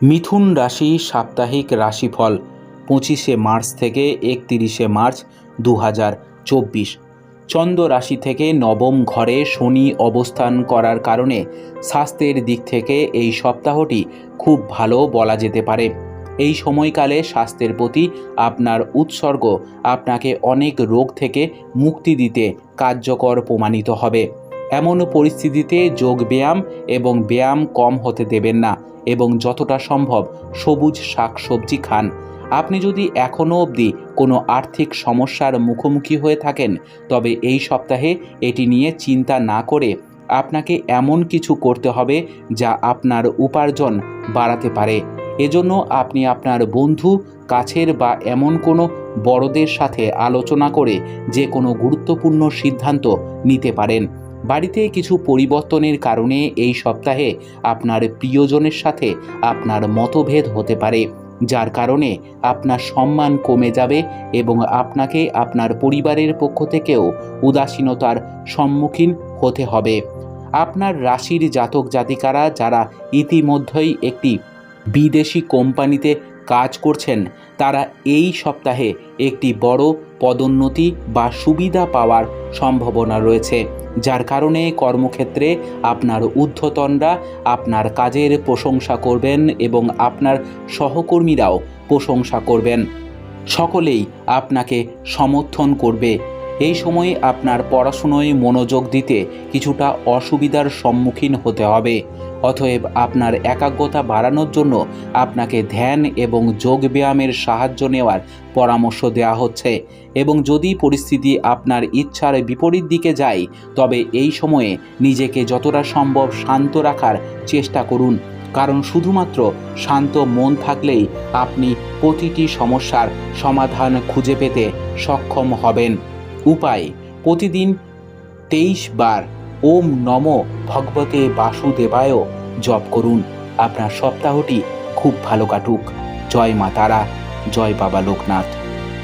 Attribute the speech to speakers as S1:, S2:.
S1: মিথুন রাশি সাপ্তাহিক রাশিফল 25শে মার্চ থেকে 31শে মার্চ 2024। চন্দ্র রাশি থেকে নবম ঘরে শনি অবস্থান করার কারণে স্বাস্থ্যের দিক থেকে এই সপ্তাহটি খুব ভালো বলা যেতে পারে। এই সময়কালে স্বাস্থ্যের প্রতি আপনার উৎসর্গ আপনাকে অনেক রোগ থেকে মুক্তি দিতে কার্যকর প্রমাণিত হবে। এমন পরিস্থিতিতে যোগব্যায়াম এবং ব্যায়াম কম হতে দেবেন না এবং যতটা সম্ভব সবুজ শাকসবজি খান। আপনি যদি এখনও অবধি কোনো আর্থিক সমস্যার মুখোমুখি হয়ে থাকেন, তবে এই সপ্তাহে এটি নিয়ে চিন্তা না করে আপনাকে এমন কিছু করতে হবে যা আপনার উপার্জন বাড়াতে পারে। এজন্য আপনি আপনার বন্ধু, কাছের বা এমন কোনো বড়দের সাথে আলোচনা করে যে কোনো গুরুত্বপূর্ণ সিদ্ধান্ত নিতে পারেন। বাড়িতে কিছু পরিবর্তনের কারণে এই সপ্তাহে আপনার প্রিয়জনের সাথে আপনার মতভেদ হতে পারে, যার কারণে আপনার সম্মান কমে যাবে এবং আপনাকে আপনার পরিবারের পক্ষ থেকেও উদাসীনতার সম্মুখীন হতে হবে। আপনার রাশির জাতক জাতিকারা যারা ইতিমধ্যেই একটি বিদেশি কোম্পানিতে কাজ করছেন, তারা এই সপ্তাহে একটি বড় পদোন্নতি বা সুবিধা পাওয়ার সম্ভাবনা রয়েছে, যার কারণে কর্মক্ষেত্রে আপনার ঊর্ধ্বতনরা আপনার কাজের প্রশংসা করবেন এবং আপনার সহকর্মীরাও প্রশংসা করবেন। সকলেই আপনাকে সমর্থন করবে। এই সময়ে আপনার পড়াশুনোয় মনোযোগ দিতে কিছুটা অসুবিধার সম্মুখীন হতে হবে। অতএব আপনার একাগ্রতা বাড়ানোর জন্য আপনাকে ধ্যান এবং যোগব্যায়ামের সাহায্য নেওয়ার পরামর্শ দেওয়া হচ্ছে। এবং যদি পরিস্থিতি আপনার ইচ্ছার বিপরীত দিকে যায়, তবে এই সময়ে নিজেকে যতটা সম্ভব শান্ত রাখার চেষ্টা করুন, কারণ শুধুমাত্র শান্ত মন থাকলেই আপনি প্রতিটি সমস্যার সমাধান খুঁজে পেতে সক্ষম হবেন। উপায়: প্রতিদিন 23 বার ওম নমো ভগবতে বাসুদেবায় জপ করুন। আপনার সপ্তাহটি খুব ভালো কাটুক। জয় মা তারা, জয় বাবা লোকনাথ।